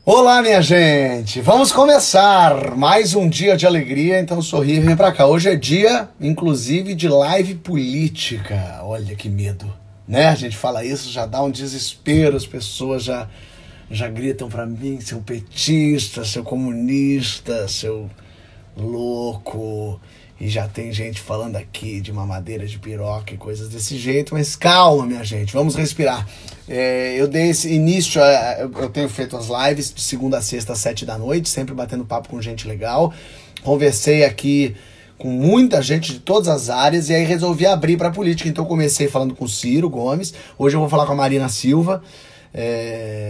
Olá, minha gente! Vamos começar mais um dia de alegria, então sorri e vem pra cá. Hoje é dia, inclusive, de live política. Olha que medo, né? A gente fala isso, já dá um desespero, as pessoas já gritam pra mim, seu petista, seu comunista, seu louco. E já tem gente falando aqui de mamadeira de piroca e coisas desse jeito, mas calma, minha gente, vamos respirar. Eu dei esse início, eu tenho feito as lives de segunda a sexta às 7 da noite, sempre batendo papo com gente legal. Conversei aqui com muita gente de todas as áreas e aí resolvi abrir para política. Então comecei falando com o Ciro Gomes, hoje eu vou falar com a Marina Silva,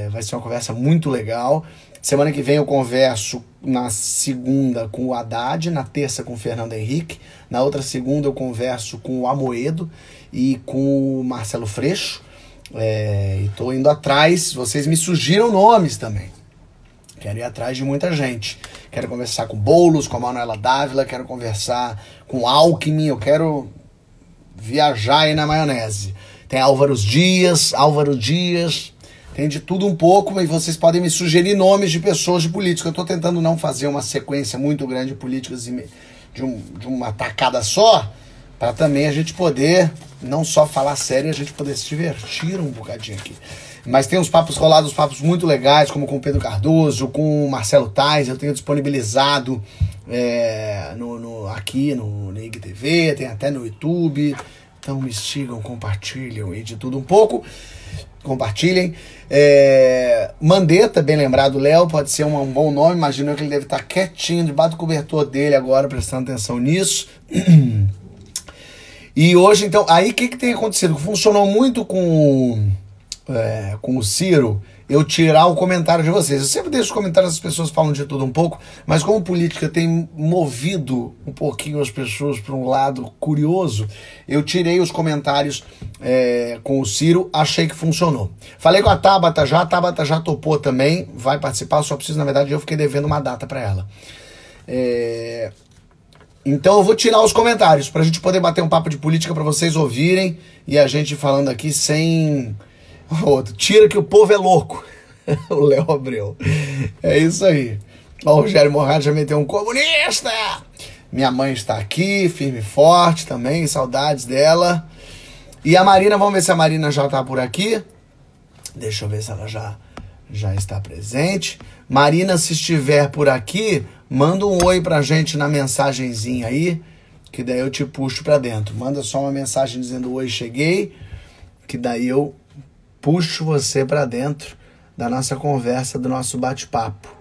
vai ser uma conversa muito legal. Semana que vem eu converso na segunda com o Haddad, na terça com o Fernando Henrique, na outra segunda eu converso com o Amoedo e com o Marcelo Freixo. E tô indo atrás, vocês me sugiram nomes também. Quero ir atrás de muita gente. Quero conversar com Boulos, com a Manuela Dávila, quero conversar com Alckmin, eu quero viajar aí na maionese. Tem Álvaro Dias, tem de tudo um pouco, e vocês podem me sugerir nomes de pessoas de política. Eu estou tentando não fazer uma sequência muito grande de políticas de uma tacada só, para também a gente poder, não só falar sério, a gente poder se divertir um bocadinho aqui. Mas tem uns papos rolados, uns papos muito legais, como com o Pedro Cardoso, com o Marcelo Tais, eu tenho disponibilizado aqui no IGTV, tem até no YouTube. Então me sigam, compartilham e de tudo um pouco. Compartilhem. Mandetta, bem lembrado, Léo, pode ser um bom nome. Imagino que ele deve estar quietinho debaixo do cobertor dele agora, prestando atenção nisso. E hoje, então, aí o que tem acontecido? Funcionou muito com o Ciro, eu tirar o comentário de vocês. Eu sempre deixo os comentários, as pessoas falam de tudo um pouco, mas como política tem movido um pouquinho as pessoas para um lado curioso, eu tirei os comentários com o Ciro, achei que funcionou. Falei com a Tabata já topou também, vai participar, só preciso, na verdade, eu fiquei devendo uma data para ela. Então eu vou tirar os comentários pra gente poder bater um papo de política pra vocês ouvirem e a gente falando aqui sem... Outro, tira que o povo é louco. O Léo Abreu. É isso aí. Ó, o Rogério Morgado já meteu um comunista. Minha mãe está aqui, firme e forte também, saudades dela. E a Marina, vamos ver se a Marina já tá por aqui. Deixa eu ver se ela já está presente. Marina, se estiver por aqui, manda um oi pra gente na mensagenzinha aí, que daí eu te puxo pra dentro. Manda só uma mensagem dizendo oi, cheguei, que daí eu puxo você pra dentro da nossa conversa, do nosso bate-papo.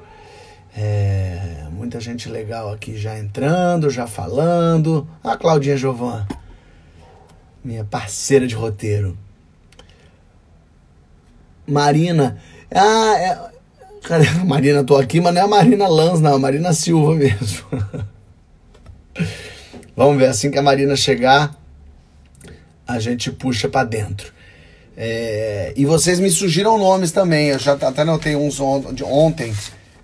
Muita gente legal aqui já entrando, já falando. A Claudinha Jovan, minha parceira de roteiro. Marina. Cara, Marina, tô aqui, mas não é a Marina Lanz, não, é a Marina Silva mesmo. Vamos ver, assim que a Marina chegar, a gente puxa pra dentro. E vocês me sugiram nomes também. Eu já até notei uns de ontem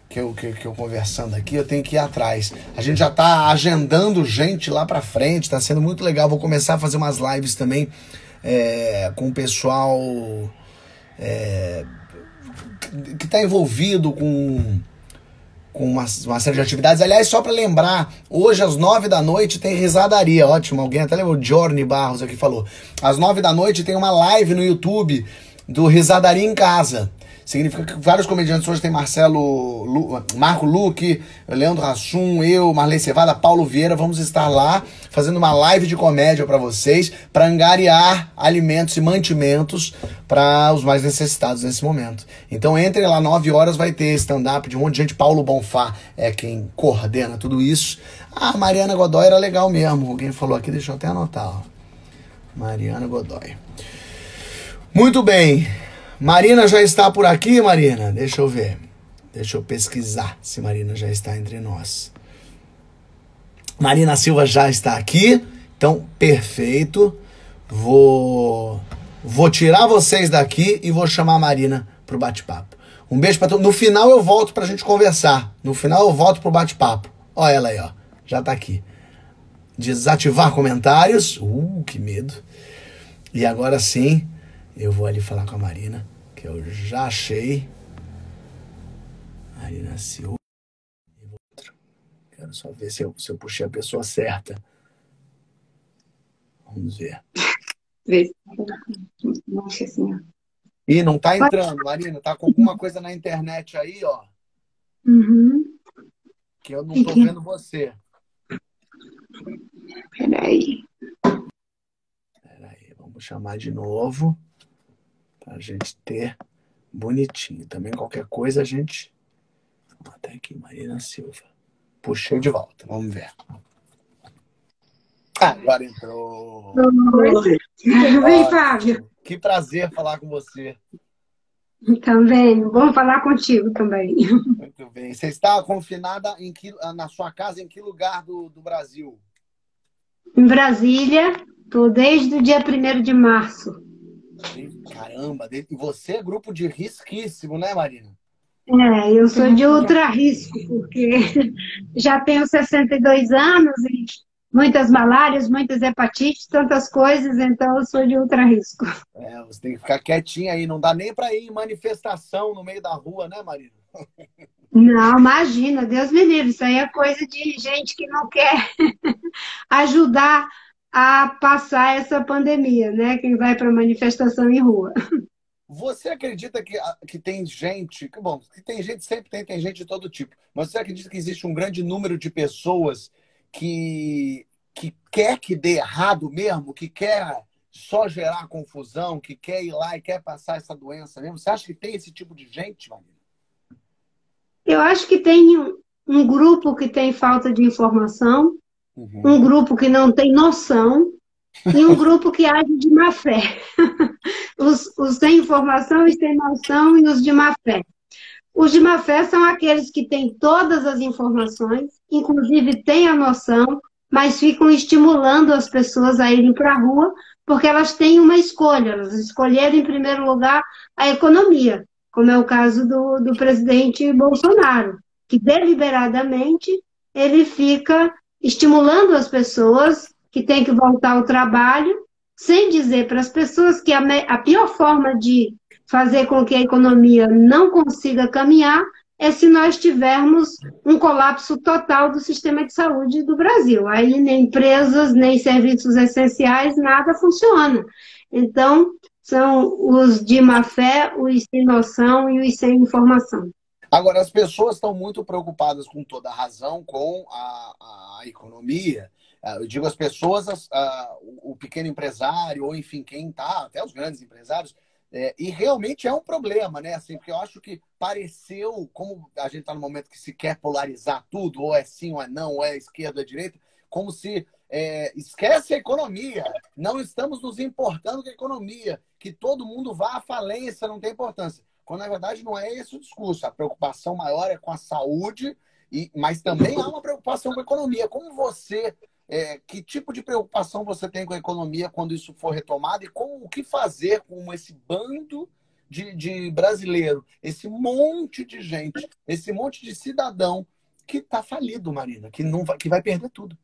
que eu conversando aqui, eu tenho que ir atrás. A gente já tá agendando gente lá pra frente, tá sendo muito legal. Vou começar a fazer umas lives também com o pessoal que tá envolvido com uma série de atividades. Aliás, só para lembrar, hoje às 9 da noite tem risadaria. Ótimo, alguém até lembrou, Johnny Barros aqui falou. Às 9 da noite tem uma live no YouTube do Risadaria em Casa. Significa que vários comediantes hoje tem Marco Luque, Leandro Hassum, eu, Marley Cevada, Paulo Vieira. Vamos estar lá fazendo uma live de comédia para vocês, para angariar alimentos e mantimentos para os mais necessitados nesse momento. Então entre lá, 9 horas vai ter stand-up de um monte de gente. Paulo Bonfá é quem coordena tudo isso. Ah, Mariana Godoy era legal mesmo. Alguém falou aqui, deixa eu até anotar. Ó. Mariana Godoy. Muito bem. Marina já está por aqui, Marina? Deixa eu ver. Deixa eu pesquisar se Marina já está entre nós. Marina Silva já está aqui. Então, perfeito. Vou tirar vocês daqui e vou chamar a Marina pro bate-papo. Um beijo pra todos. No final eu volto pra gente conversar. No final eu volto pro bate-papo. Ó ela aí, ó. Já tá aqui. Desativar comentários. Que medo. E agora sim... eu vou ali falar com a Marina, que eu já achei. Marina Silva. Quero só ver se eu puxei a pessoa certa. Vamos ver. Nossa Senhora. Ih, não tá entrando, Marina. Tá com alguma coisa na internet aí, ó. Uhum. Que eu não tô vendo você. Peraí. Vamos chamar de novo. Pra gente ter bonitinho. Também qualquer coisa a gente... Até aqui, Marina Silva. Puxei de volta. Vamos ver. Agora entrou. Vem, Fábio. Que prazer falar com você. Também. Vamos falar contigo também. Muito bem. Você está confinada na sua casa em que lugar do Brasil? Em Brasília, estou desde o dia 1º de março. Caramba, e você é grupo de risquíssimo, né, Marina? Eu sou de ultra risco, porque já tenho 62 anos e muitas malárias, muitas hepatites, tantas coisas, então eu sou de ultra risco. Você tem que ficar quietinha aí, não dá nem para ir em manifestação no meio da rua, né, Marina? Não, imagina, Deus me livre, isso aí é coisa de gente que não quer ajudar a passar essa pandemia, né? Quem vai para manifestação em rua. Você acredita que tem gente, bom, que tem gente, sempre tem gente de todo tipo, mas você acredita que existe um grande número de pessoas que quer que dê errado mesmo, que quer só gerar confusão, que quer ir lá e quer passar essa doença mesmo? Você acha que tem esse tipo de gente, Marina? Eu acho que tem um grupo que tem falta de informação, um grupo que não tem noção e um grupo que age de má fé. Os sem informação, os sem noção e os de má fé. Os de má fé são aqueles que têm todas as informações, inclusive têm a noção, mas ficam estimulando as pessoas a irem para a rua, porque elas têm uma escolha. Elas escolheram, em primeiro lugar, a economia, como é o caso do presidente Bolsonaro, que deliberadamente ele fica estimulando as pessoas que têm que voltar ao trabalho, sem dizer para as pessoas que a pior forma de fazer com que a economia não consiga caminhar é se nós tivermos um colapso total do sistema de saúde do Brasil. Aí nem empresas, nem serviços essenciais, nada funciona. Então, são os de má fé, os sem noção e os sem informação. Agora, as pessoas estão muito preocupadas, com toda a razão, com a economia. Eu digo as pessoas, o pequeno empresário, ou enfim, quem está, até os grandes empresários, e realmente é um problema, né? Assim, porque eu acho que pareceu, como a gente está no momento que se quer polarizar tudo, ou é sim ou é não, ou é esquerda ou é direita, como se esquece a economia, não estamos nos importando com a economia, que todo mundo vá à falência, não tem importância. Quando, na verdade, não é esse o discurso. A preocupação maior é com a saúde, mas também há uma preocupação com a economia. Como você... que tipo de preocupação você tem com a economia quando isso for retomado e o que fazer com esse bando de brasileiro, esse monte de gente, esse monte de cidadão que está falido, Marina, que vai perder tudo?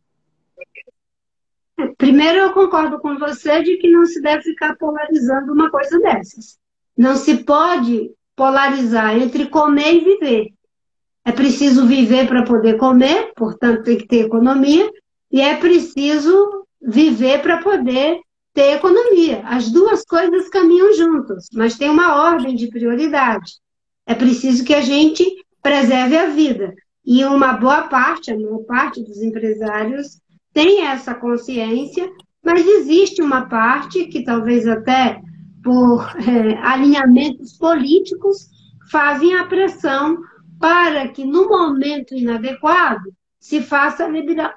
Primeiro, eu concordo com você de que não se deve ficar polarizando uma coisa dessas. Não se pode polarizar entre comer e viver. É preciso viver para poder comer, portanto, tem que ter economia, e é preciso viver para poder ter economia. As duas coisas caminham juntas, mas tem uma ordem de prioridade. É preciso que a gente preserve a vida. E uma boa parte, a maior parte dos empresários tem essa consciência, mas existe uma parte que talvez até por alinhamentos políticos fazem a pressão para que no momento inadequado se faça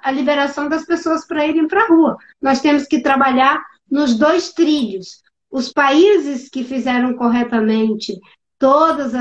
a liberação das pessoas para irem para a rua. Nós temos que trabalhar nos dois trilhos. Os países que fizeram corretamente todas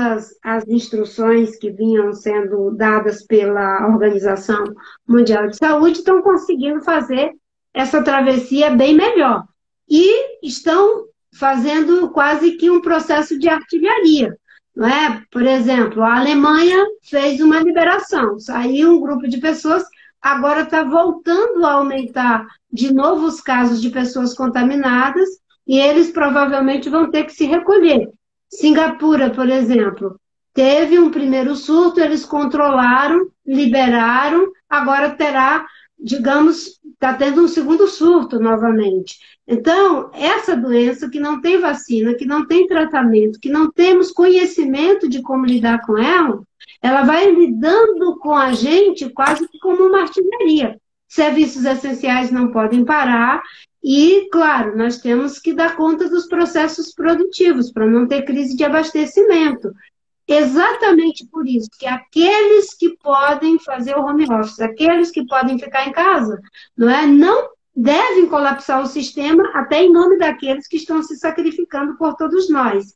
as instruções que vinham sendo dadas pela Organização Mundial de Saúde estão conseguindo fazer essa travessia bem melhor. E estão fazendo quase que um processo de artilharia. Não é? Por exemplo, a Alemanha fez uma liberação, saiu um grupo de pessoas, agora está voltando a aumentar de novo os casos de pessoas contaminadas e eles provavelmente vão ter que se recolher. Singapura, por exemplo, Teve um primeiro surto, eles controlaram, liberaram, agora terá, digamos, está tendo um segundo surto novamente. Então, essa doença que não tem vacina, que não tem tratamento, que não temos conhecimento de como lidar com ela, ela vai lidando com a gente quase que como uma artilharia. Serviços essenciais não podem parar e, claro, nós temos que dar conta dos processos produtivos para não ter crise de abastecimento. Exatamente por isso que aqueles que podem fazer o home office, aqueles que podem ficar em casa, não devem colapsar o sistema até em nome daqueles que estão se sacrificando por todos nós.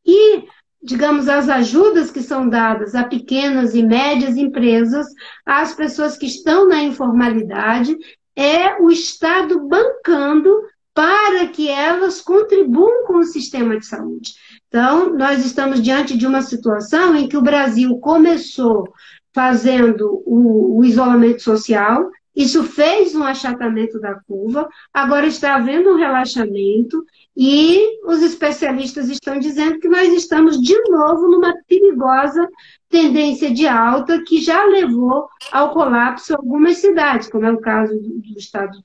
E, digamos, as ajudas que são dadas a pequenas e médias empresas, às pessoas que estão na informalidade, é o Estado bancando para que elas contribuam com o sistema de saúde. Então, nós estamos diante de uma situação em que o Brasil começou fazendo o isolamento social, isso fez um achatamento da curva, agora está havendo um relaxamento e os especialistas estão dizendo que nós estamos de novo numa perigosa tendência de alta que já levou ao colapso algumas cidades, como é o caso do estado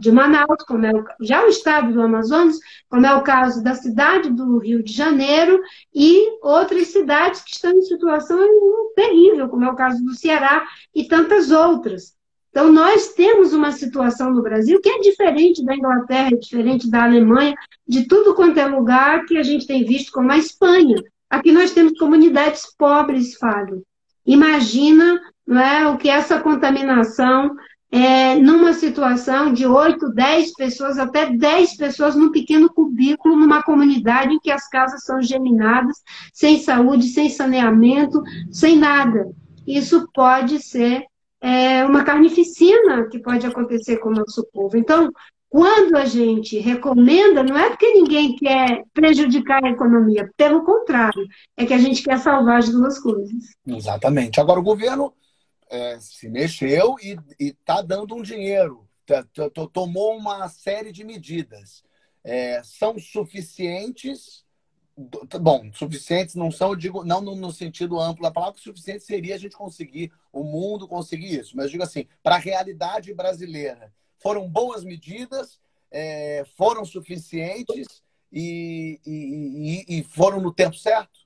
de Manaus, como é já o estado do Amazonas, como é o caso da cidade do Rio de Janeiro e outras cidades que estão em situação terrível, como é o caso do Ceará e tantas outras. Então, nós temos uma situação no Brasil que é diferente da Inglaterra, é diferente da Alemanha, de tudo quanto é lugar que a gente tem visto, como a Espanha. Aqui nós temos comunidades pobres, Fábio. Imagina, não é, o que essa contaminação numa situação de 8, 10 pessoas, até 10 pessoas num pequeno cubículo, numa comunidade em que as casas são geminadas, sem saúde, sem saneamento, sem nada. Isso pode ser uma carnificina que pode acontecer com o nosso povo. Então, quando a gente recomenda, não é porque ninguém quer prejudicar a economia, pelo contrário, é que a gente quer salvar as duas coisas. Exatamente. Agora, o governo se mexeu e está dando um dinheiro, tomou uma série de medidas. São suficientes? Bom, suficientes não são, eu digo, não no sentido amplo da palavra, que suficiente seria a gente conseguir, o mundo conseguir isso. Mas eu digo assim, para a realidade brasileira, foram boas medidas, foram suficientes e foram no tempo certo?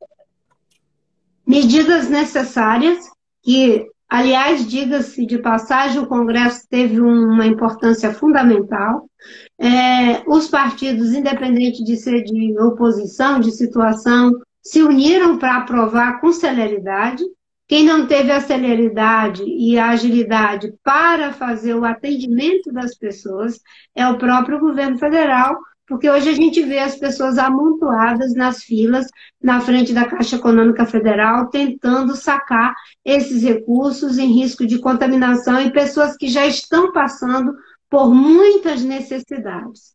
Medidas necessárias que, aliás, diga-se de passagem, o Congresso teve uma importância fundamental. Os partidos, independente de ser de oposição, de situação, se uniram para aprovar com celeridade. Quem não teve a celeridade e a agilidade para fazer o atendimento das pessoas é o próprio governo federal, porque hoje a gente vê as pessoas amontoadas nas filas, na frente da Caixa Econômica Federal, tentando sacar esses recursos em risco de contaminação e pessoas que já estão passando por muitas necessidades.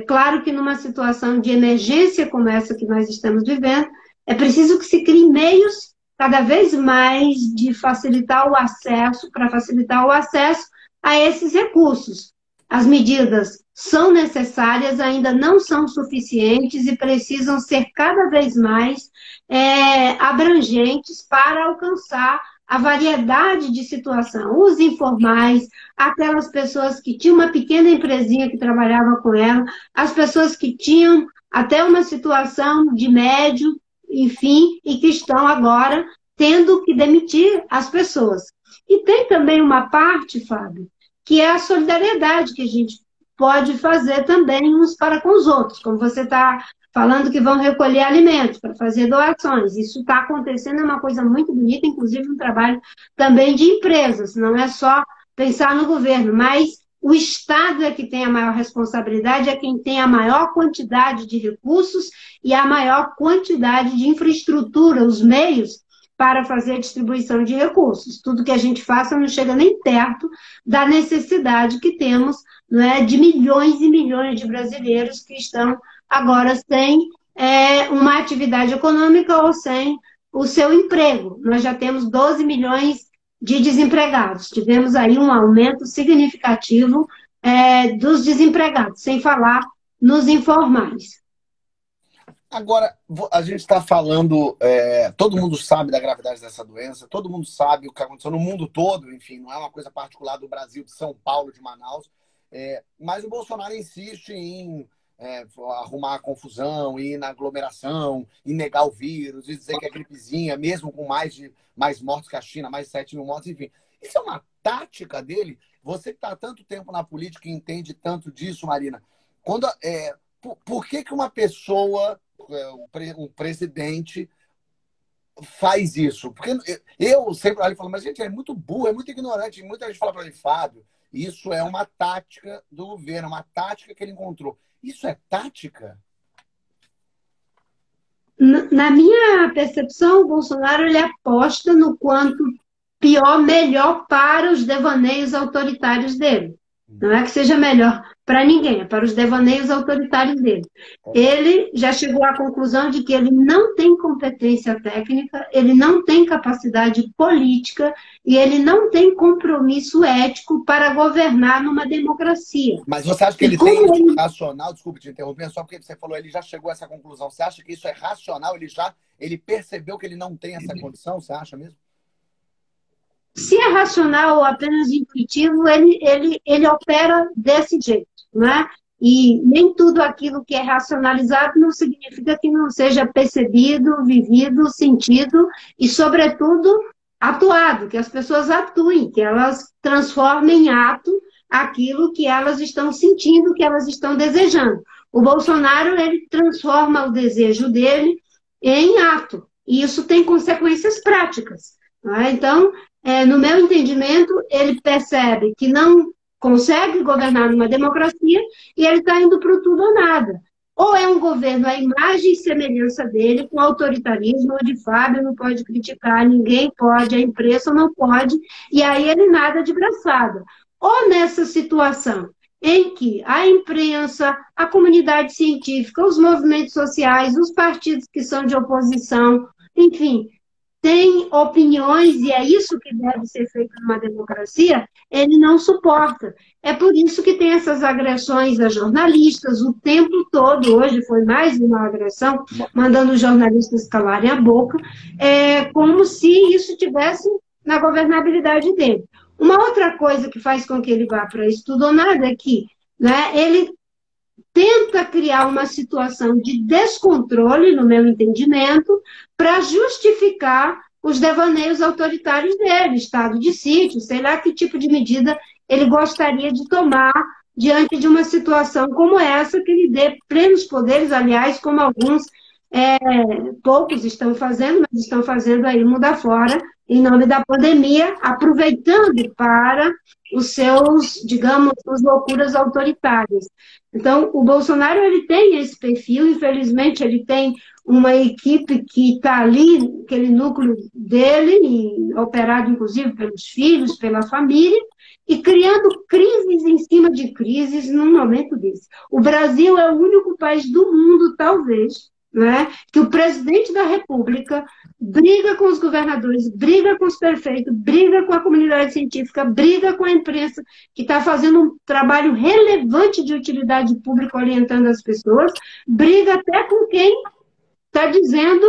Claro que numa situação de emergência como essa que nós estamos vivendo, é preciso que se criem meios cada vez mais de facilitar o acesso, para facilitar o acesso a esses recursos. As medidas são necessárias, ainda não são suficientes e precisam ser cada vez mais abrangentes para alcançar a variedade de situação. Os informais, aquelas pessoas que tinham uma pequena empresinha que trabalhava com ela, as pessoas que tinham até uma situação de médio, enfim, e que estão agora tendo que demitir as pessoas. E tem também uma parte, Fábio, que é a solidariedade que a gente pode fazer também uns para com os outros, como você está falando que vão recolher alimentos para fazer doações. Isso está acontecendo, é uma coisa muito bonita, inclusive um trabalho também de empresas, não é só pensar no governo, mas o Estado é que tem a maior responsabilidade, é quem tem a maior quantidade de recursos e a maior quantidade de infraestrutura, os meios para fazer a distribuição de recursos. Tudo que a gente faça não chega nem perto da necessidade que temos, não é, de milhões e milhões de brasileiros que estão agora sem uma atividade econômica ou sem o seu emprego. Nós já temos 12 milhões de desempregados. Tivemos aí um aumento significativo dos desempregados, sem falar nos informais. Agora, a gente está falando, todo mundo sabe da gravidade dessa doença, todo mundo sabe o que aconteceu no mundo todo, enfim, não é uma coisa particular do Brasil, de São Paulo, de Manaus, mas o Bolsonaro insiste em arrumar a confusão, ir na aglomeração, em negar o vírus, e dizer que é gripezinha, mesmo com mais mortos que a China, mais de 7 mil mortos, enfim. Isso é uma tática dele? Você que está há tanto tempo na política e entende tanto disso, Marina, quando, por que uma pessoa, um presidente, faz isso? Porque eu sempre olho e falo, mas gente, é muito burro, é muito ignorante. E muita gente fala para ele, Fábio, isso é uma tática do governo, uma tática que ele encontrou. Isso é tática? Na minha percepção, o Bolsonaro ele aposta no quanto pior, melhor para os devaneios autoritários dele. Não é que seja melhor para ninguém, é para os devaneios autoritários dele. Ele já chegou à conclusão de que ele não tem competência técnica, ele não tem capacidade política e ele não tem compromisso ético para governar numa democracia. Mas você acha que ele tem isso racional? Desculpe te interromper, só porque você falou, ele já chegou a essa conclusão. Você acha que isso é racional? Ele percebeu que ele não tem essa condição? Você acha mesmo? Se é racional ou apenas intuitivo, ele opera desse jeito, né? E nem tudo aquilo que é racionalizado não significa que não seja percebido, vivido, sentido e, sobretudo, atuado, que as pessoas atuem, que elas transformem em ato aquilo que elas estão sentindo, que elas estão desejando. O Bolsonaro, ele transforma o desejo dele em ato, e isso tem consequências práticas, né? Então, no meu entendimento, ele percebe que não consegue governar numa democracia e ele está indo para o tudo ou nada. Ou é um governo à imagem e semelhança dele, com autoritarismo, onde Fábio não pode criticar, ninguém pode, a imprensa não pode, e aí ele nada de braçada. Ou nessa situação em que a imprensa, a comunidade científica, os movimentos sociais, os partidos que são de oposição, enfim, tem opiniões, e é isso que deve ser feito numa democracia, ele não suporta. É por isso que tem essas agressões a jornalistas o tempo todo. Hoje foi mais uma agressão, mandando os jornalistas calarem a boca, como se isso tivesse na governabilidade dele. Uma outra coisa que faz com que ele vá para isso tudo ou nada é que, né, ele tenta criar uma situação de descontrole, no meu entendimento, para justificar os devaneios autoritários dele, estado de sítio, sei lá que tipo de medida ele gostaria de tomar diante de uma situação como essa, que lhe dê plenos poderes, aliás, como alguns, poucos estão fazendo, mas estão fazendo aí mundo afora, em nome da pandemia, aproveitando para os seus, digamos, as loucuras autoritárias. Então, o Bolsonaro, ele tem esse perfil, infelizmente, ele tem uma equipe que está ali, aquele núcleo dele, e operado, inclusive, pelos filhos, pela família, e criando crises em cima de crises num momento desse. O Brasil é o único país do mundo, talvez, né, que o presidente da República briga com os governadores, briga com os prefeitos, briga com a comunidade científica, briga com a imprensa, que está fazendo um trabalho relevante de utilidade pública orientando as pessoas, briga até com quem está dizendo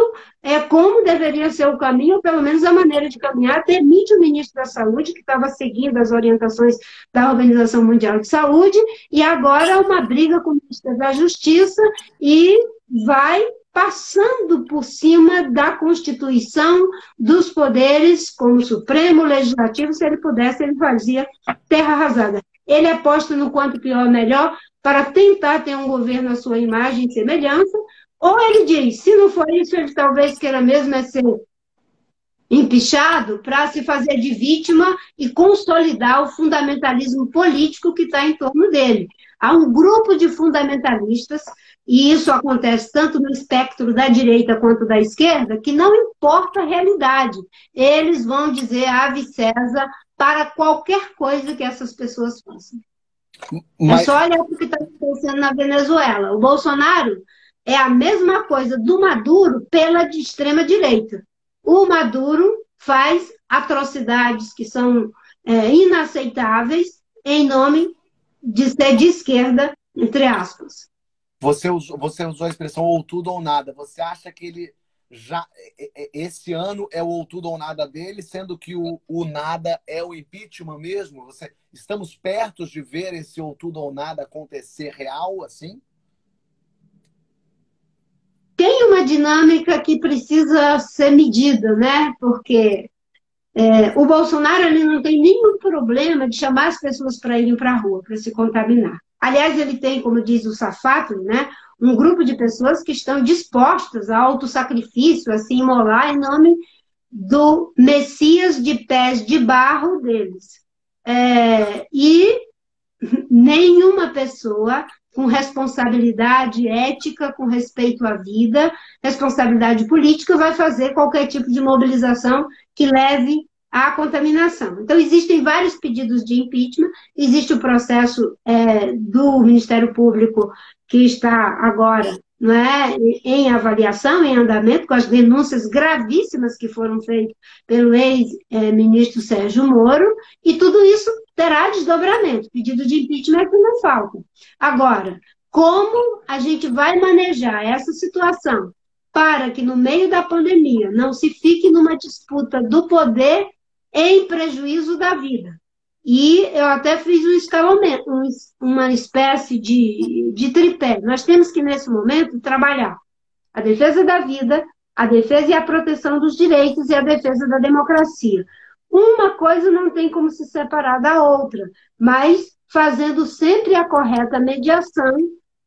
como deveria ser o caminho, ou pelo menos a maneira de caminhar, demite o ministro da Saúde, que estava seguindo as orientações da Organização Mundial de Saúde, e agora uma briga com o ministro da Justiça, e vai passando por cima da Constituição, dos poderes, como Supremo, Legislativo. Se ele pudesse, ele fazia terra arrasada. Ele aposta no quanto pior melhor, para tentar ter um governo à sua imagem e semelhança, ou ele diz, se não for isso, ele talvez queira mesmo ser empichado para se fazer de vítima e consolidar o fundamentalismo político que está em torno dele. Há um grupo de fundamentalistas, e isso acontece tanto no espectro da direita quanto da esquerda, que não importa a realidade. Eles vão dizer Ave César para qualquer coisa que essas pessoas façam. É só olhar o que está acontecendo na Venezuela. O Bolsonaro é a mesma coisa do Maduro pela de extrema-direita. O Maduro faz atrocidades que são inaceitáveis em nome de ser de esquerda, entre aspas. você usou a expressão ou tudo ou nada. Você acha que ele já esse ano é o ou tudo ou nada dele, sendo que o nada é o impeachment mesmo? Estamos perto de ver esse ou tudo ou nada acontecer real, assim? Tem uma dinâmica que precisa ser medida, né? Porque o Bolsonaro ele não tem nenhum problema de chamar as pessoas para irem para a rua, para se contaminar. Aliás, ele tem, como diz o Safatli, né, um grupo de pessoas que estão dispostas a autossacrifício, a se imolar em nome do Messias de pés de barro deles. E nenhuma pessoa com responsabilidade ética, com respeito à vida, responsabilidade política, vai fazer qualquer tipo de mobilização que leve à contaminação. Então, existem vários pedidos de impeachment, existe o processo do Ministério Público que está agora, não é, em avaliação, em andamento, com as denúncias gravíssimas que foram feitas pelo ex-ministro Sérgio Moro, e tudo isso terá desdobramento. Pedido de impeachment é que não falta. Agora, como a gente vai manejar essa situação para que no meio da pandemia não se fique numa disputa do poder em prejuízo da vida? E eu até fiz um escalonamento, uma espécie de tripé. Nós temos que, nesse momento, trabalhar a defesa da vida, a defesa e a proteção dos direitos e a defesa da democracia. Uma coisa não tem como se separar da outra, mas fazendo sempre a correta mediação,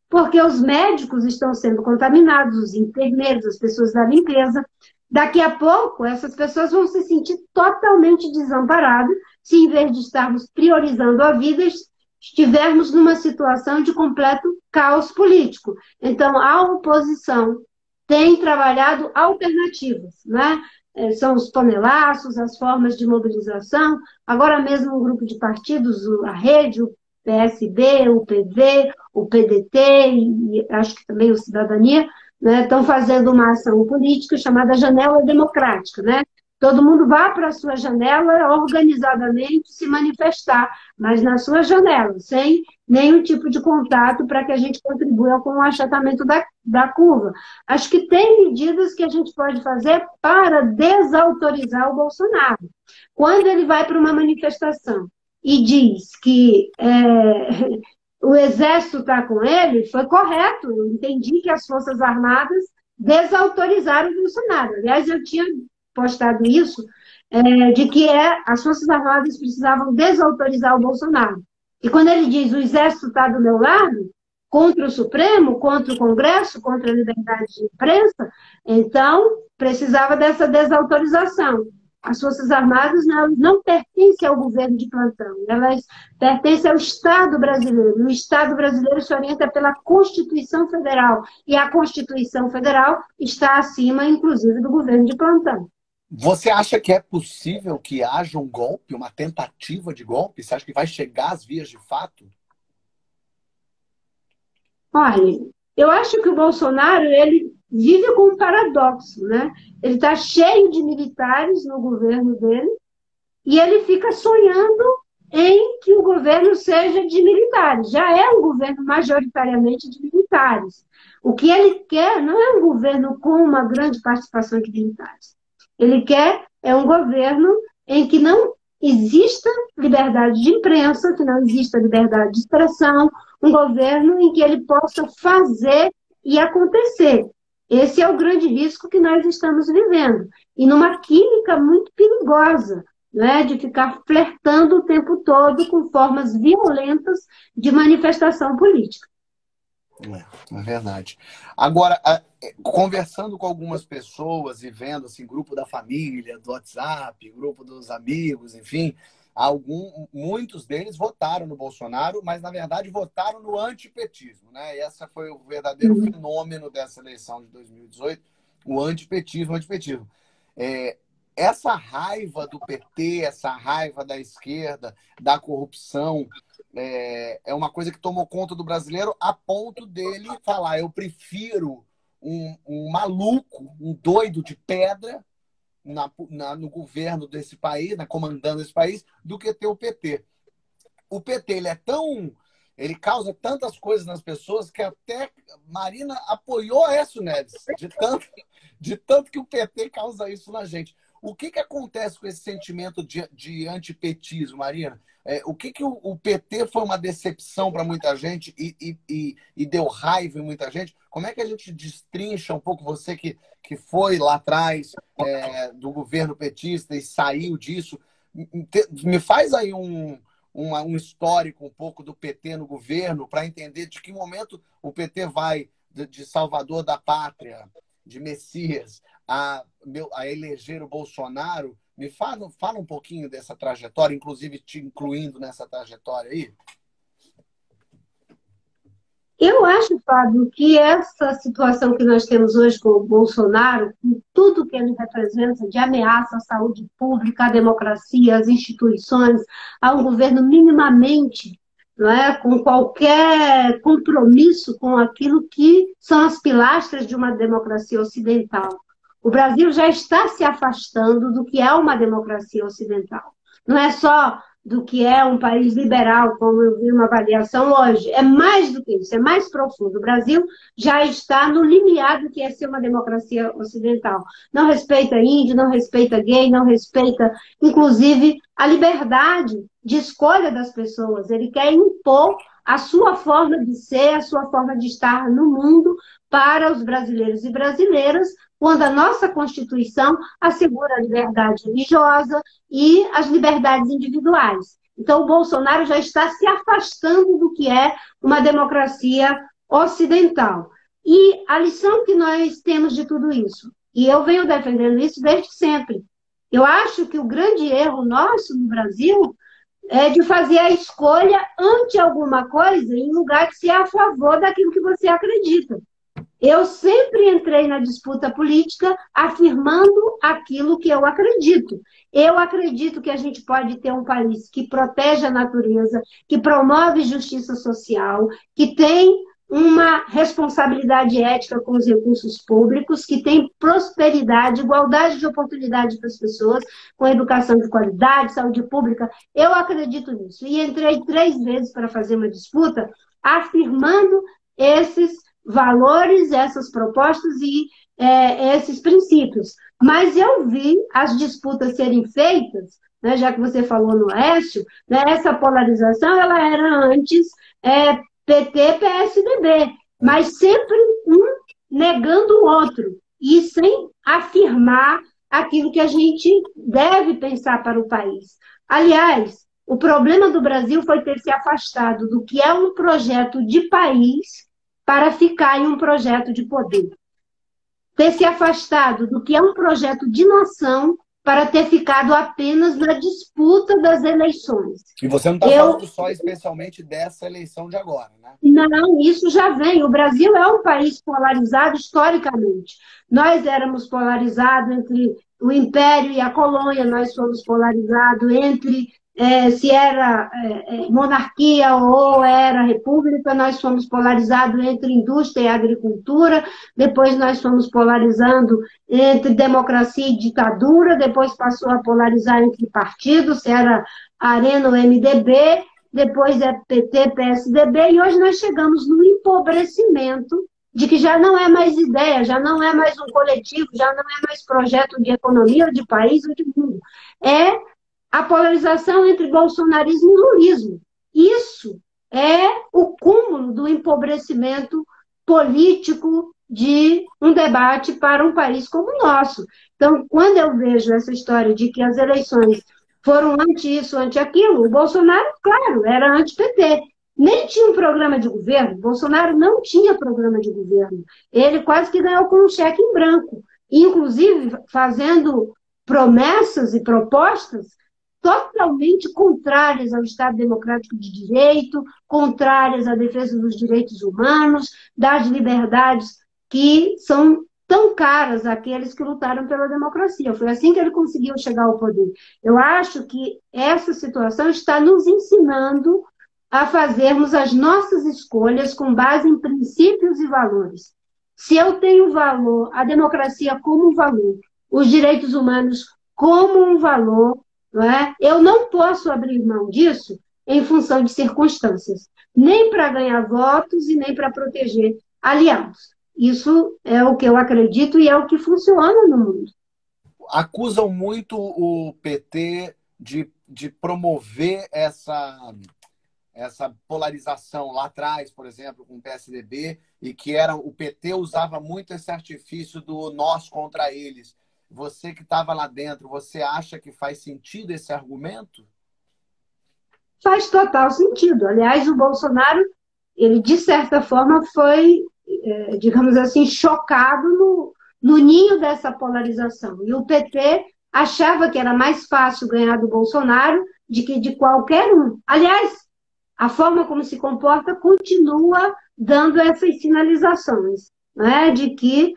porque os médicos estão sendo contaminados, os enfermeiros, as pessoas da limpeza. Daqui a pouco, essas pessoas vão se sentir totalmente desamparadas se, em vez de estarmos priorizando a vida, estivermos numa situação de completo caos político. Então, a oposição tem trabalhado alternativas, né? São os panelaços, as formas de mobilização. Agora mesmo um grupo de partidos, a Rede, o PSB, o PV, o PDT e acho que também o Cidadania, né, estão fazendo uma ação política chamada Janela Democrática, né? Todo mundo vá para a sua janela organizadamente se manifestar, mas na sua janela, sem nenhum tipo de contato para que a gente contribua com o achatamento da curva. Acho que tem medidas que a gente pode fazer para desautorizar o Bolsonaro. Quando ele vai para uma manifestação e diz que o Exército está com ele, foi correto. Eu entendi que as Forças Armadas desautorizaram o Bolsonaro. Aliás, eu tinha postado isso, de que as Forças Armadas precisavam desautorizar o Bolsonaro. E quando ele diz o Exército está do meu lado, contra o Supremo, contra o Congresso, contra a liberdade de imprensa, então precisava dessa desautorização. As Forças Armadas não pertencem ao governo de plantão, elas pertencem ao Estado brasileiro. O Estado brasileiro se orienta pela Constituição Federal, e a Constituição Federal está acima, inclusive, do governo de plantão. Você acha que é possível que haja um golpe, uma tentativa de golpe? Você acha que vai chegar às vias de fato? Olha, eu acho que o Bolsonaro, ele vive com um paradoxo, né? Ele está cheio de militares no governo dele e ele fica sonhando em que o governo seja de militares. Já é um governo majoritariamente de militares. O que ele quer não é um governo com uma grande participação de militares. Ele quer um governo em que não exista liberdade de imprensa, que não exista liberdade de expressão, um governo em que ele possa fazer e acontecer. Esse é o grande risco que nós estamos vivendo. E numa química muito perigosa, né, de ficar flertando o tempo todo com formas violentas de manifestação política. É verdade. Agora, conversando com algumas pessoas e vendo assim, grupo da família, do WhatsApp, grupo dos amigos, enfim, muitos deles votaram no Bolsonaro, mas na verdade votaram no antipetismo, né? E esse foi o verdadeiro fenômeno dessa eleição de 2018, o antipetismo, essa raiva do PT, essa raiva da esquerda, da corrupção, é uma coisa que tomou conta do brasileiro a ponto dele falar: eu prefiro um maluco, um doido de pedra no governo desse país, comandando esse país, do que ter o PT. O PT ele é tão ele causa tantas coisas nas pessoas que até Marina apoiou Aécio Neves, de tanto que o PT causa isso na gente. O que acontece com esse sentimento de antipetismo, Marina? O que o PT foi uma decepção para muita gente e deu raiva em muita gente? Como é que a gente destrincha um pouco você que foi lá atrás do governo petista e saiu disso? Me faz aí um histórico um pouco do PT no governo para entender de que momento o PT vai de salvador da pátria, de Messias, a eleger o Bolsonaro. Me fala um pouquinho dessa trajetória, inclusive te incluindo nessa trajetória aí. Eu acho, Fábio, que essa situação que nós temos hoje com o Bolsonaro, com tudo que ele representa de ameaça à saúde pública, à democracia, às instituições, a um governo minimamente, não é, com qualquer compromisso com aquilo que são as pilastras de uma democracia ocidental. O Brasil já está se afastando do que é uma democracia ocidental. Não é só do que é um país liberal, como eu vi uma avaliação hoje. É mais do que isso, é mais profundo. O Brasil já está no limiar do que é ser uma democracia ocidental. Não respeita índio, não respeita gay, não respeita, inclusive, a liberdade de escolha das pessoas. Ele quer impor a sua forma de ser, a sua forma de estar no mundo para os brasileiros e brasileiras, quando a nossa Constituição assegura a liberdade religiosa e as liberdades individuais. Então, o Bolsonaro já está se afastando do que é uma democracia ocidental. E a lição que nós temos de tudo isso, e eu venho defendendo isso desde sempre, eu acho que o grande erro nosso no Brasil é de fazer a escolha ante alguma coisa em lugar de ser a favor daquilo que você acredita. Eu sempre entrei na disputa política afirmando aquilo que eu acredito. Eu acredito que a gente pode ter um país que protege a natureza, que promove justiça social, que tem uma responsabilidade ética com os recursos públicos, que tem prosperidade, igualdade de oportunidade para as pessoas, com educação de qualidade, saúde pública. Eu acredito nisso. E entrei 3 vezes para fazer uma disputa afirmando esses valores, essas propostas e esses princípios. Mas eu vi as disputas serem feitas, né, já que você falou no Aécio, né, essa polarização ela era antes PT, PSDB, mas sempre um negando o outro e sem afirmar aquilo que a gente deve pensar para o país. Aliás, o problema do Brasil foi ter se afastado do que é um projeto de país para ficar em um projeto de poder. Ter se afastado do que é um projeto de nação para ter ficado apenas na disputa das eleições. E você não está falando só especialmente dessa eleição de agora, né? Não, isso já vem. O Brasil é um país polarizado historicamente. Nós éramos polarizados entre o Império e a Colônia, nós fomos polarizados entre se era monarquia ou era república, nós fomos polarizados entre indústria e agricultura, depois nós fomos polarizando entre democracia e ditadura, depois passou a polarizar entre partidos, se era Arena ou MDB, depois é PT, PSDB, e hoje nós chegamos no empobrecimento de que já não é mais ideia, já não é mais um coletivo, já não é mais projeto de economia, de país ou de mundo. É a polarização entre bolsonarismo e lulismo. Isso é o cúmulo do empobrecimento político de um debate para um país como o nosso. Então, quando eu vejo essa história de que as eleições foram anti isso, anti aquilo, o Bolsonaro, claro, era anti-PT. Nem tinha um programa de governo. Bolsonaro não tinha programa de governo. Ele quase que ganhou com um cheque em branco. Inclusive, fazendo promessas e propostas totalmente contrárias ao Estado Democrático de Direito, contrárias à defesa dos direitos humanos, das liberdades que são tão caras àqueles que lutaram pela democracia. Foi assim que ele conseguiu chegar ao poder. Eu acho que essa situação está nos ensinando a fazermos as nossas escolhas com base em princípios e valores. Se eu tenho valor, a democracia como um valor, os direitos humanos como um valor, não é? Eu não posso abrir mão disso em função de circunstâncias, nem para ganhar votos e nem para proteger aliados. Isso é o que eu acredito e é o que funciona no mundo. Acusam muito o PT de promover essa polarização lá atrás, por exemplo, com o PSDB, e que o PT usava muito esse artifício do nós contra eles. Você que estava lá dentro, você acha que faz sentido esse argumento? Faz total sentido. Aliás, o Bolsonaro, ele, de certa forma, foi, digamos assim, chocado no ninho dessa polarização. E o PT achava que era mais fácil ganhar do Bolsonaro do que de qualquer um. Aliás, a forma como se comporta continua dando essas sinalizações, né, de que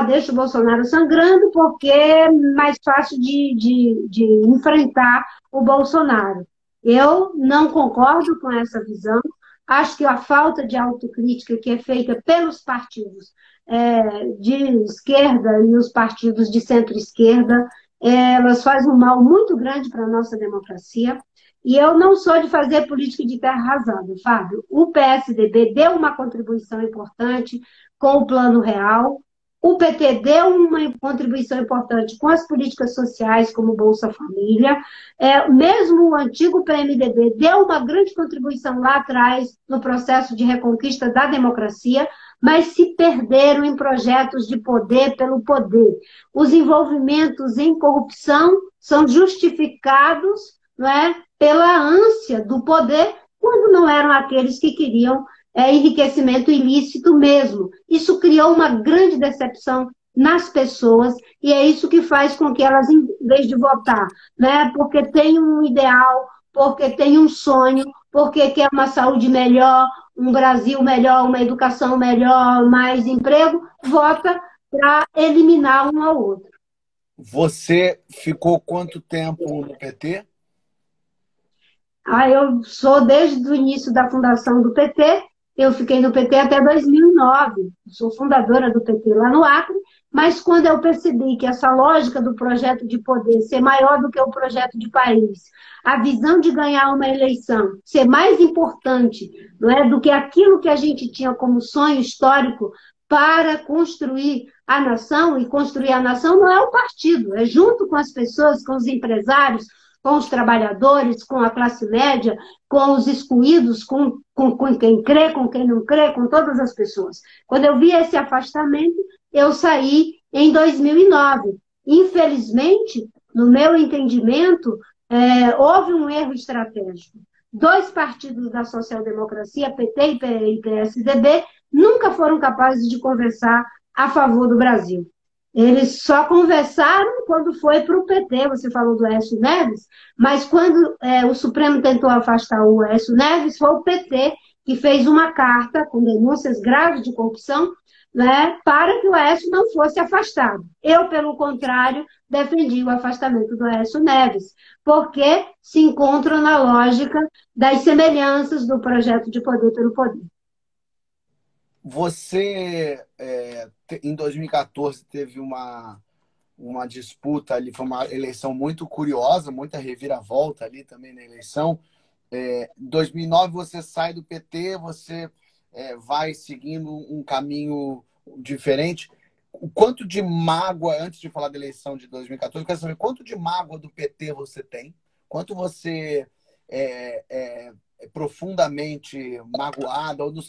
deixa o Bolsonaro sangrando porque é mais fácil de enfrentar o Bolsonaro. Eu não concordo com essa visão. Acho que a falta de autocrítica que é feita pelos partidos de esquerda e os partidos de centro-esquerda, elas fazem um mal muito grande para a nossa democracia. E eu não sou de fazer política de terra arrasada, Fábio. O PSDB deu uma contribuição importante com o Plano Real. O PT deu uma contribuição importante com as políticas sociais, como Bolsa Família. Mesmo o antigo PMDB deu uma grande contribuição lá atrás no processo de reconquista da democracia, mas se perderam em projetos de poder pelo poder. Os envolvimentos em corrupção são justificados, não é, pela ânsia do poder, quando não eram aqueles que queriam enriquecimento ilícito mesmo. Isso criou uma grande decepção nas pessoas e é isso que faz com que elas, em vez de votar, né, porque tem um ideal, porque tem um sonho, porque quer uma saúde melhor, um Brasil melhor, uma educação melhor, mais emprego, vota para eliminar um ao outro. Você ficou quanto tempo no PT? Eu sou desde o início da fundação do PT, eu fiquei no PT até 2009, sou fundadora do PT lá no Acre, mas quando eu percebi que essa lógica do projeto de poder ser maior do que o projeto de país, a visão de ganhar uma eleição ser mais importante, não é, do que aquilo que a gente tinha como sonho histórico para construir a nação, e construir a nação não é o partido, é junto com as pessoas, com os empresários, com os trabalhadores, com a classe média, com os excluídos, com quem crê, com quem não crê, com todas as pessoas. Quando eu vi esse afastamento, eu saí em 2009. Infelizmente, no meu entendimento, houve um erro estratégico. Dois partidos da social-democracia, PT e PSDB, nunca foram capazes de conversar a favor do Brasil. Eles só conversaram quando foi para o PT, você falou do Aécio Neves, mas quando o Supremo tentou afastar o Aécio Neves, foi o PT que fez uma carta com denúncias graves de corrupção, né, para que o Aécio não fosse afastado. Eu, pelo contrário, defendi o afastamento do Aécio Neves, porque se encontram na lógica das semelhanças do projeto de poder pelo poder. Você, em 2014, teve uma disputa ali, foi uma eleição muito curiosa, muita reviravolta ali também na eleição. Em 2009 você sai do PT, você vai seguindo um caminho diferente. O quanto de mágoa, antes de falar da eleição de 2014, eu quero saber quanto de mágoa do PT você tem? Quanto você é profundamente magoada, ou não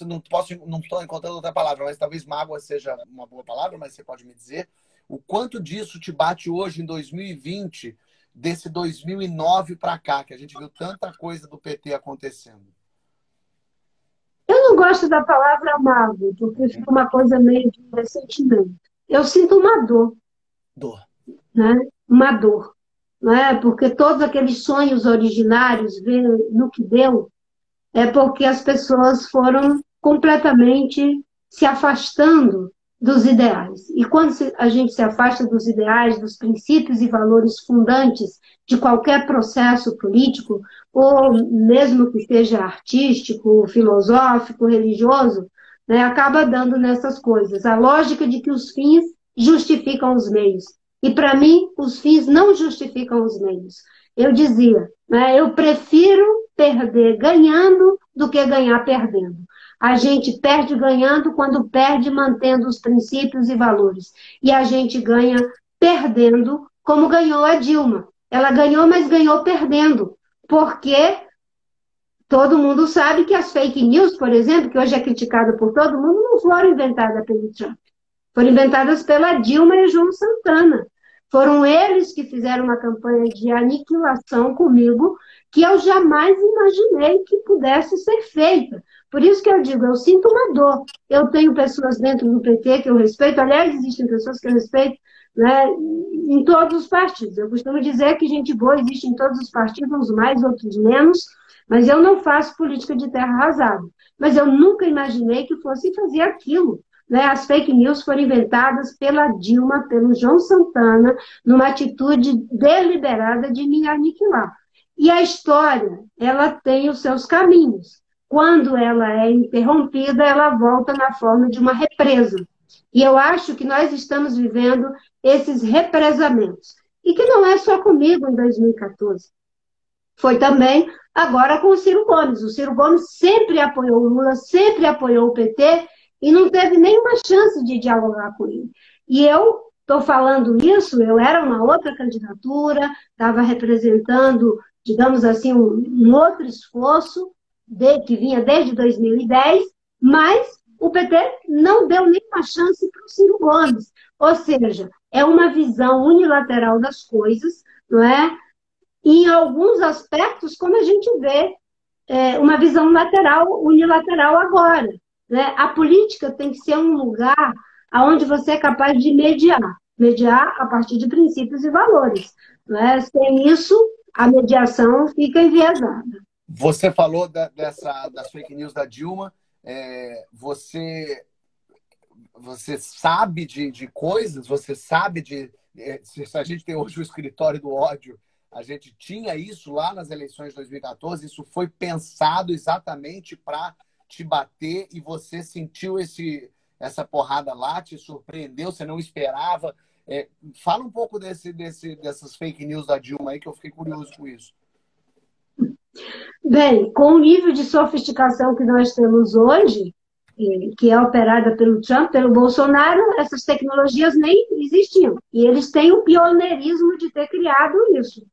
estou encontrando outra palavra, mas talvez mágoa seja uma boa palavra, mas você pode me dizer o quanto disso te bate hoje em 2020, desse 2009 para cá, que a gente viu tanta coisa do PT acontecendo? Eu não gosto da palavra mágoa, porque fica uma coisa meio de ressentimento. Eu sinto uma dor. Dor. Né? Uma dor. Né? Porque todos aqueles sonhos originários, ver no que deu, é porque as pessoas foram completamente se afastando dos ideais. E quando a gente se afasta dos ideais, dos princípios e valores fundantes de qualquer processo político, ou mesmo que seja artístico, filosófico, religioso, né, acaba dando nessas coisas. A lógica de que os fins justificam os meios. E, para mim, os fins não justificam os meios. Eu dizia, né, eu prefiro perder ganhando do que ganhar perdendo. A gente perde ganhando quando perde mantendo os princípios e valores. E a gente ganha perdendo, como ganhou a Dilma. Ela ganhou, mas ganhou perdendo. Porque todo mundo sabe que as fake news, por exemplo, que hoje é criticada por todo mundo, não foram inventadas pelo Trump. Foram inventadas pela Dilma e João Santana. Foram eles que fizeram uma campanha de aniquilação comigo que eu jamais imaginei que pudesse ser feita. Por isso que eu digo, eu sinto uma dor. Eu tenho pessoas dentro do PT que eu respeito, aliás, existem pessoas que eu respeito, né, em todos os partidos. Eu costumo dizer que gente boa existe em todos os partidos, uns mais, outros menos, mas eu não faço política de terra arrasada. Mas eu nunca imaginei que fosse fazer aquilo. Né? As fake news foram inventadas pela Dilma, pelo João Santana, numa atitude deliberada de me aniquilar. E a história, ela tem os seus caminhos. Quando ela é interrompida, ela volta na forma de uma represa. E eu acho que nós estamos vivendo esses represamentos. E que não é só comigo em 2014. Foi também agora com o Ciro Gomes. O Ciro Gomes sempre apoiou o Lula, sempre apoiou o PT, e não teve nenhuma chance de dialogar com ele. E eu estou falando isso, eu era uma outra candidatura, estava representando, digamos assim, um outro esforço que vinha desde 2010, mas o PT não deu nenhuma chance para o Ciro Gomes. Ou seja, é uma visão unilateral das coisas, não é? E em alguns aspectos, como a gente vê, uma visão unilateral agora. Né? A política tem que ser um lugar onde você é capaz de mediar a partir de princípios e valores. Né? Sem isso, a mediação fica enviesada. Você falou das fake news da Dilma, você sabe de coisas, você sabe se a gente tem hoje o escritório do ódio, a gente tinha isso lá nas eleições de 2014, isso foi pensado exatamente para te bater e você sentiu essa porrada lá, te surpreendeu, você não esperava. Fala um pouco dessas fake news da Dilma aí, que eu fiquei curioso com isso. Bem, com o nível de sofisticação que nós temos hoje, que é operada pelo Trump, pelo Bolsonaro, essas tecnologias nem existiam. E eles têm o pioneirismo de ter criado isso.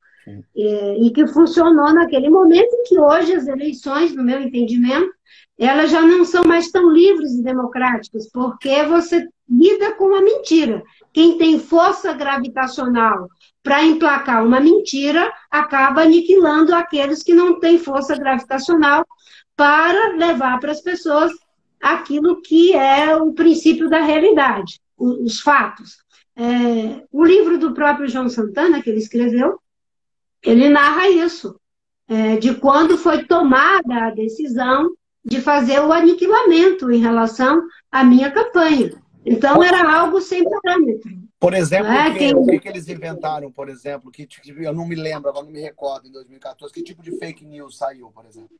E que funcionou naquele momento, em que hoje as eleições, no meu entendimento, elas já não são mais tão livres e democráticas, porque você lida com uma mentira. Quem tem força gravitacional para emplacar uma mentira, acaba aniquilando aqueles que não têm força gravitacional para levar para as pessoas aquilo que é o princípio da realidade, os fatos. O livro do próprio João Santana, que ele escreveu, ele narra isso, de quando foi tomada a decisão de fazer o aniquilamento em relação à minha campanha. Então, era algo sem parâmetro. Por exemplo, o que eles inventaram, por exemplo, que eu não me lembro, agora não me recordo, em 2014, que tipo de fake news saiu, por exemplo?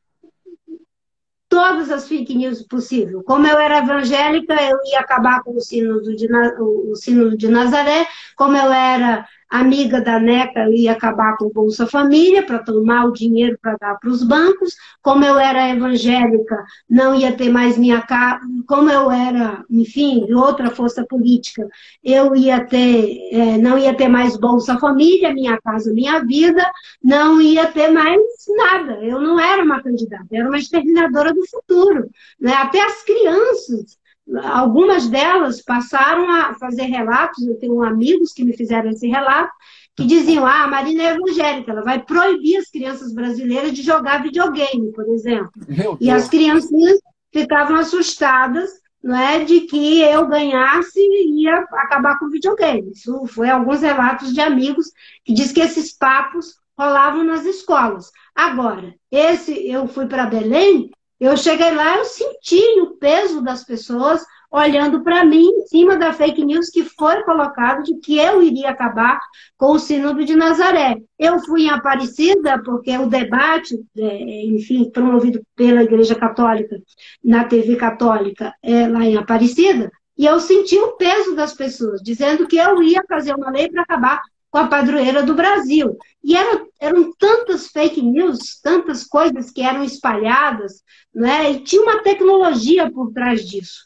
Todas as fake news possíveis. Como eu era evangélica, eu ia acabar com o sínodo de Nazaré. Como eu era amiga da NECA, eu ia acabar com o Bolsa Família para tomar o dinheiro para dar para os bancos. Como eu era evangélica, não ia ter mais minha casa. Como eu era, enfim, de outra força política, eu ia ter, não ia ter mais Bolsa Família, Minha Casa Minha Vida, não ia ter mais nada. Eu não era uma candidata, eu era uma exterminadora do futuro. Né? Até as crianças, algumas delas passaram a fazer relatos, eu tenho amigos que me fizeram esse relato, que diziam, a Marina é evangélica, ela vai proibir as crianças brasileiras de jogar videogame, por exemplo. E as criancinhas ficavam assustadas, né, de que eu ganhasse e ia acabar com o videogame. Isso foi alguns relatos de amigos que diz que esses papos rolavam nas escolas. Agora, eu fui para Belém, eu cheguei lá, eu senti o peso das pessoas olhando para mim em cima da fake news que foi colocado de que eu iria acabar com o sínodo de Nazaré. Eu fui em Aparecida, porque o debate, enfim, promovido pela Igreja Católica, na TV Católica, lá em Aparecida, E eu senti o peso das pessoas, dizendo que eu ia fazer uma lei para acabar com a padroeira do Brasil. E eram tantas fake news, tantas coisas que eram espalhadas, né? E tinha uma tecnologia por trás disso.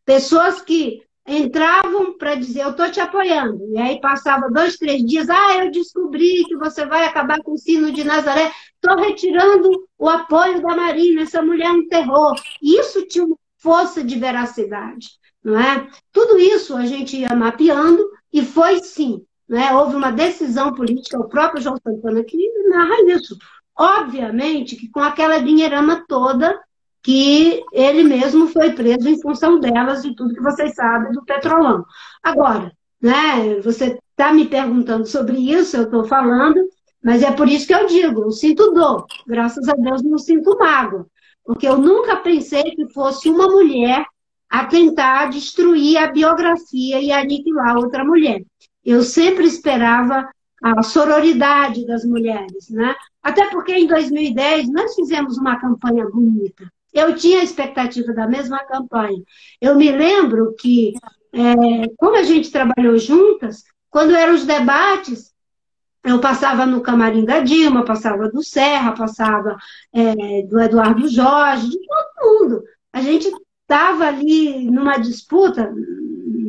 Pessoas que entravam para dizer, eu estou te apoiando. E aí passava 2, 3 dias, eu descobri que você vai acabar com o sino de Nazaré, estou retirando o apoio da Marina, essa mulher é um terror. Isso tinha uma força de veracidade, não é? Tudo isso a gente ia mapeando e foi sim, né? Houve uma decisão política, o próprio João Santana que narra isso. Obviamente que com aquela dinheirama toda que ele mesmo foi preso em função delas e tudo que vocês sabem do Petrolão. Agora, né, você está me perguntando sobre isso, eu estou falando, mas é por isso que eu digo, eu sinto dor, graças a Deus não sinto mágoa, porque eu nunca pensei que fosse uma mulher a tentar destruir a biografia e aniquilar outra mulher. Eu sempre esperava a sororidade das mulheres, né? Até porque em 2010 nós fizemos uma campanha bonita. Eu tinha a expectativa da mesma campanha. Eu me lembro que, como a gente trabalhou juntas, quando eram os debates, eu passava no camarim da Dilma, passava do Serra, passava do Eduardo Jorge, de todo mundo. A gente estava ali numa disputa,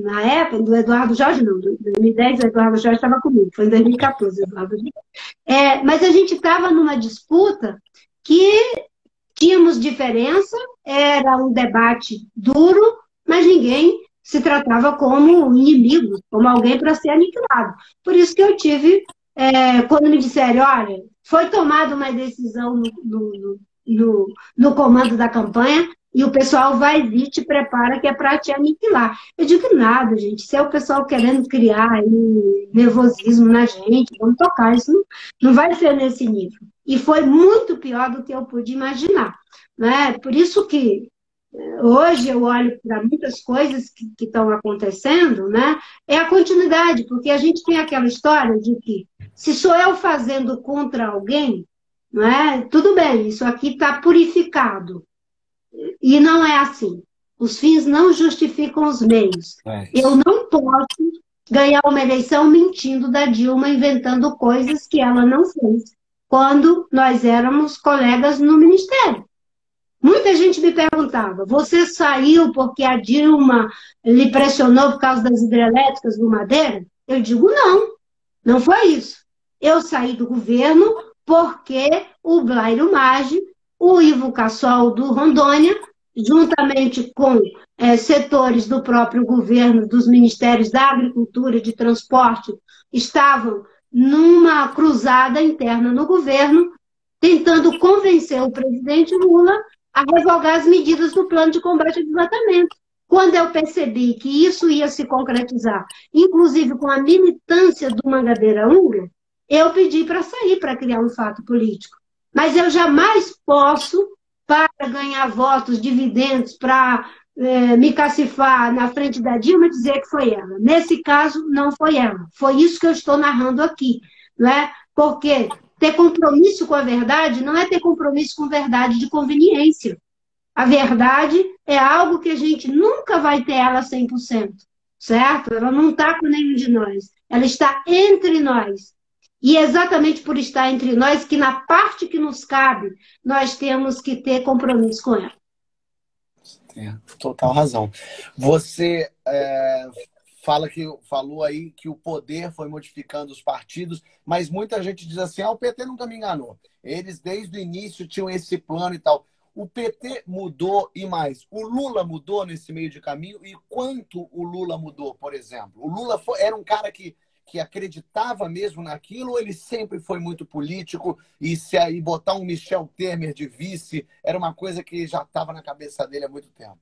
na época, do Eduardo Jorge, não, em 2010 o Eduardo Jorge estava comigo, foi em 2014 o Eduardo Jorge. Mas a gente estava numa disputa que tínhamos diferença, era um debate duro, mas ninguém se tratava como inimigo, como alguém para ser aniquilado. Por isso que eu tive, quando me disseram, olha, foi tomada uma decisão no comando da campanha e o pessoal vai vir, te prepara que é para te aniquilar. Eu digo nada, gente, se é o pessoal querendo criar aí nervosismo na gente, vamos tocar, isso não vai ser nesse nível. E foi muito pior do que eu pude imaginar, né? Por isso que hoje eu olho para muitas coisas que estão acontecendo, né? É a continuidade, porque a gente tem aquela história de que se sou eu fazendo contra alguém, não é? Tudo bem, isso aqui está purificado. E não é assim. Os fins não justificam os meios. Eu não posso ganhar uma eleição mentindo da Dilma, inventando coisas que ela não fez, quando nós éramos colegas no Ministério. Muita gente me perguntava, você saiu porque a Dilma lhe pressionou por causa das hidrelétricas do Madeira? Eu digo, não foi isso. Eu saí do governo porque o Blairo Maggi, o Ivo Cassol do Rondônia, juntamente com setores do próprio governo, dos ministérios da Agricultura e de Transporte, estavam numa cruzada interna no governo, tentando convencer o presidente Lula a revogar as medidas do plano de combate ao desmatamento. Quando eu percebi que isso ia se concretizar, inclusive com a militância do Mangabeira Umbra, eu pedi para sair, para criar um fato político. Mas eu jamais posso, para ganhar votos, dividendos, para me cacifar na frente da Dilma, dizer que foi ela. Nesse caso, não foi ela. Foi isso que eu estou narrando aqui, né? Porque ter compromisso com a verdade não é ter compromisso com verdade de conveniência. A verdade é algo que a gente nunca vai ter ela 100%, certo? Ela não está com nenhum de nós. Ela está entre nós. E é exatamente por estar entre nós que na parte que nos cabe, nós temos que ter compromisso com ela. Total razão. Você falou aí que o poder foi modificando os partidos, mas muita gente diz assim, o PT nunca me enganou. Eles desde o início tinham esse plano e tal. O PT mudou e mais. O Lula mudou nesse meio de caminho e quanto o Lula mudou, por exemplo? O Lula era um cara que acreditava mesmo naquilo, ou ele sempre foi muito político e botar um Michel Temer de vice era uma coisa que já estava na cabeça dele há muito tempo?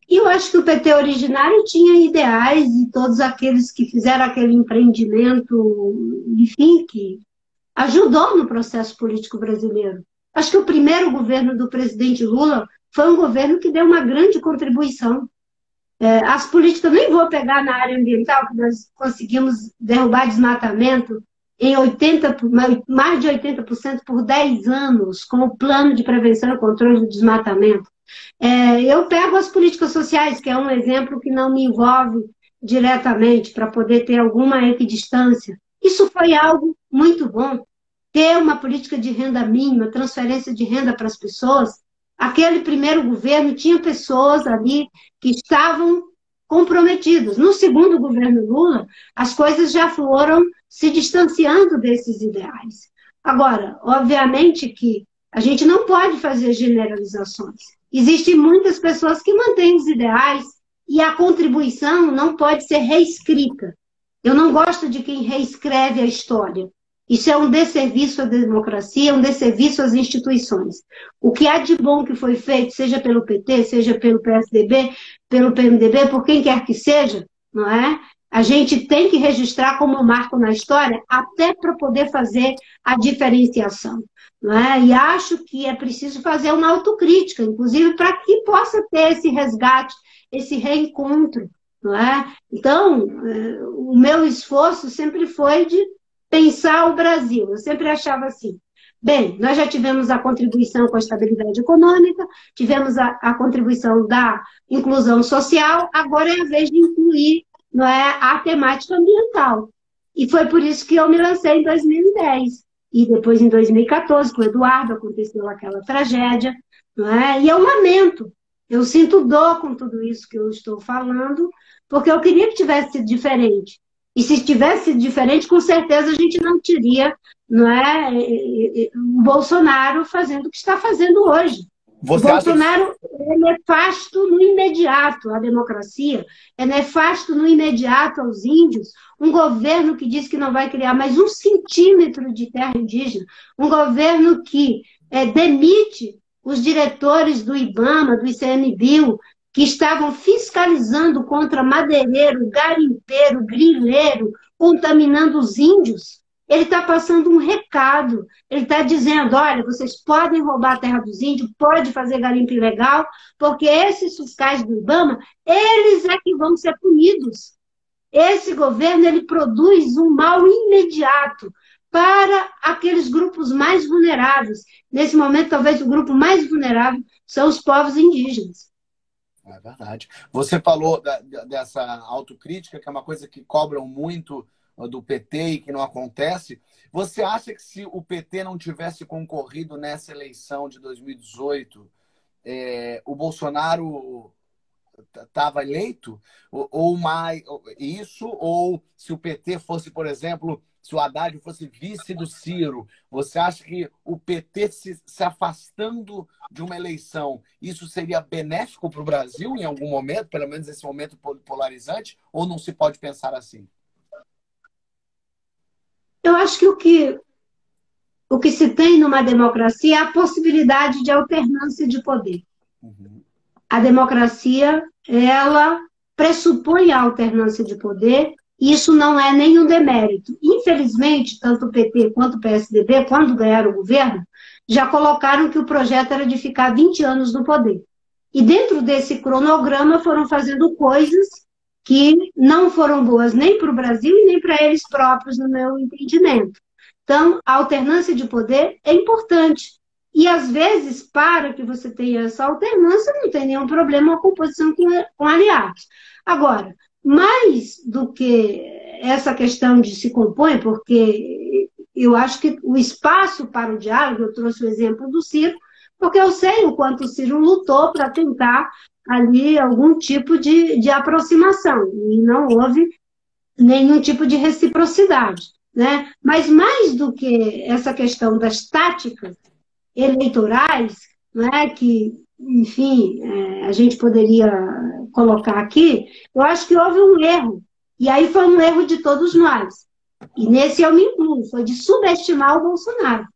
E eu acho que o PT originário tinha ideais e todos aqueles que fizeram aquele empreendimento, enfim, que ajudou no processo político brasileiro. Acho que o primeiro governo do presidente Lula foi um governo que deu uma grande contribuição. As políticas, nem vou pegar na área ambiental, que nós conseguimos derrubar desmatamento em mais de 80% por 10 anos, com o plano de prevenção e controle do desmatamento. Eu pego as políticas sociais, que é um exemplo que não me envolve diretamente, para poder ter alguma equidistância. Isso foi algo muito bom. Ter uma política de renda mínima, transferência de renda para as pessoas. Aquele primeiro governo tinha pessoas ali que estavam comprometidas. No segundo governo Lula, as coisas já foram se distanciando desses ideais. Agora, obviamente que a gente não pode fazer generalizações. Existem muitas pessoas que mantêm os ideais e a contribuição não pode ser reescrita. Eu não gosto de quem reescreve a história. Isso é um desserviço à democracia, um desserviço às instituições. O que há de bom que foi feito, seja pelo PT, seja pelo PSDB, pelo PMDB, por quem quer que seja, não é? A gente tem que registrar como marco na história, até para poder fazer a diferenciação. Não é? E acho que é preciso fazer uma autocrítica, inclusive para que possa ter esse resgate, esse reencontro. Não é? Então, o meu esforço sempre foi de pensar o Brasil. Eu sempre achava assim, bem, nós já tivemos a contribuição com a estabilidade econômica, tivemos a contribuição da inclusão social, agora é a vez de incluir, não é, a temática ambiental. E foi por isso que eu me lancei em 2010. E depois, em 2014, com o Eduardo, aconteceu aquela tragédia. Não é? E eu lamento, eu sinto dor com tudo isso que eu estou falando, porque eu queria que tivesse sido diferente. E se tivesse sido diferente, com certeza a gente não teria, não é, o Bolsonaro fazendo o que está fazendo hoje. O Bolsonaro é nefasto no imediato à democracia, é nefasto no imediato aos índios, um governo que diz que não vai criar mais 1 centímetro de terra indígena, um governo que demite os diretores do IBAMA, do ICMBio, que estavam fiscalizando contra madeireiro, garimpeiro, grileiro, contaminando os índios. Ele está passando um recado, ele está dizendo, olha, vocês podem roubar a terra dos índios, pode fazer garimpo ilegal, porque esses fiscais do IBAMA, eles é que vão ser punidos. Esse governo, ele produz um mal imediato para aqueles grupos mais vulneráveis. Nesse momento, talvez o grupo mais vulnerável são os povos indígenas. É verdade. Você falou dessa autocrítica, que é uma coisa que cobram muito do PT e que não acontece. Você acha que se o PT não tivesse concorrido nessa eleição de 2018, o Bolsonaro estava eleito? Ou mais isso? Ou se o PT fosse, por exemplo, se o Haddad fosse vice do Ciro, você acha que o PT se afastando de uma eleição, isso seria benéfico para o Brasil em algum momento, pelo menos esse momento polarizante, ou não se pode pensar assim? Eu acho que o que se tem numa democracia é a possibilidade de alternância de poder. Uhum. A democracia, ela pressupõe a alternância de poder, e isso não é nenhum demérito. Infelizmente, tanto o PT quanto o PSDB, quando ganharam o governo, já colocaram que o projeto era de ficar 20 anos no poder. E dentro desse cronograma foram fazendo coisas que não foram boas nem para o Brasil e nem para eles próprios, no meu entendimento. Então, a alternância de poder é importante. E, às vezes, para que você tenha essa alternância, não tem nenhum problema a composição com aliados. Agora, mais do que essa questão de se compor, porque eu acho que o espaço para o diálogo, eu trouxe o exemplo do Ciro, porque eu sei o quanto o Ciro lutou para tentar ali algum tipo de aproximação, e não houve nenhum tipo de reciprocidade, né? Mas mais do que essa questão das táticas eleitorais, né, que, enfim, a gente poderia colocar aqui, eu acho que houve um erro, e aí foi um erro de todos nós, e nesse eu me incluo, foi de subestimar o Bolsonaro.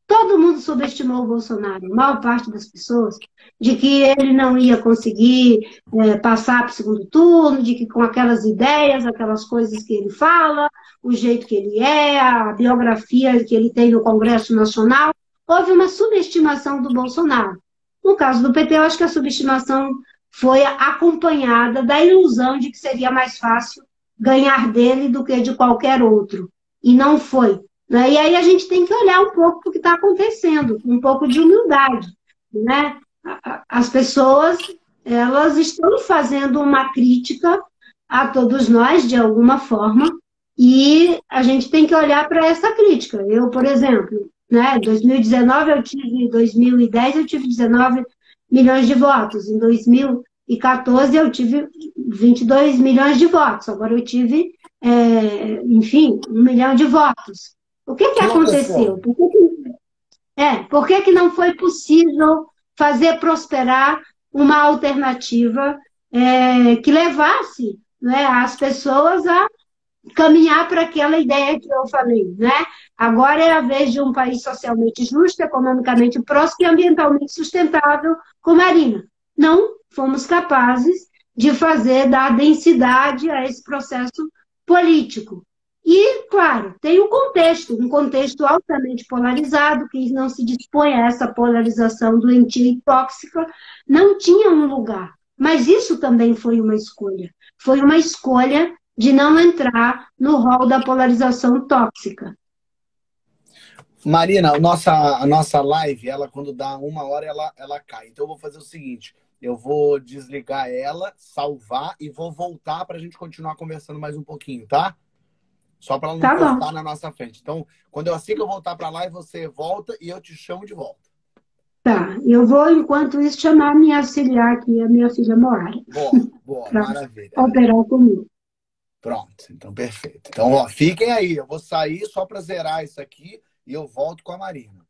Todo mundo subestimou o Bolsonaro, a maior parte das pessoas, de que ele não ia conseguir passar para o segundo turno, de que com aquelas ideias, aquelas coisas que ele fala, o jeito que ele é, a biografia que ele tem no Congresso Nacional, houve uma subestimação do Bolsonaro. No caso do PT, eu acho que a subestimação foi acompanhada da ilusão de que seria mais fácil ganhar dele do que de qualquer outro. E não foi. Né? E aí a gente tem que olhar um pouco para o que está acontecendo, um pouco de humildade. Né? as pessoas, elas estão fazendo uma crítica a todos nós, de alguma forma, e a gente tem que olhar para essa crítica. Eu, por exemplo, né, 2010 eu tive 19 milhões de votos. Em 2014 eu tive 22 milhões de votos. Agora eu tive, enfim, 1 milhão de votos. O que aconteceu? Por que não foi possível fazer prosperar uma alternativa que levasse, né, as pessoas a caminhar para aquela ideia que eu falei, né? Agora é a vez de um país socialmente justo, economicamente próspero e ambientalmente sustentável, como a Marina. Não fomos capazes de fazer, dar densidade a esse processo político. E, claro, tem um contexto altamente polarizado, que não se dispõe a essa polarização doentia e tóxica, não tinha um lugar. Mas isso também foi uma escolha. Foi uma escolha de não entrar no rol da polarização tóxica. Marina, a nossa live, ela quando dá 1 hora, ela cai. Então eu vou fazer o seguinte, eu vou desligar ela, salvar e vou voltar para a gente continuar conversando mais um pouquinho, tá? Só para ela não cortar na nossa frente. Então, assim que eu voltar para lá, você volta e eu te chamo de volta. Tá, eu vou, enquanto isso, chamar a minha auxiliar aqui, a minha filha Moara. Boa, maravilha. Operar comigo. Pronto, então perfeito. Então, ó, fiquem aí. Eu vou sair só para zerar isso aqui e eu volto com a Marina.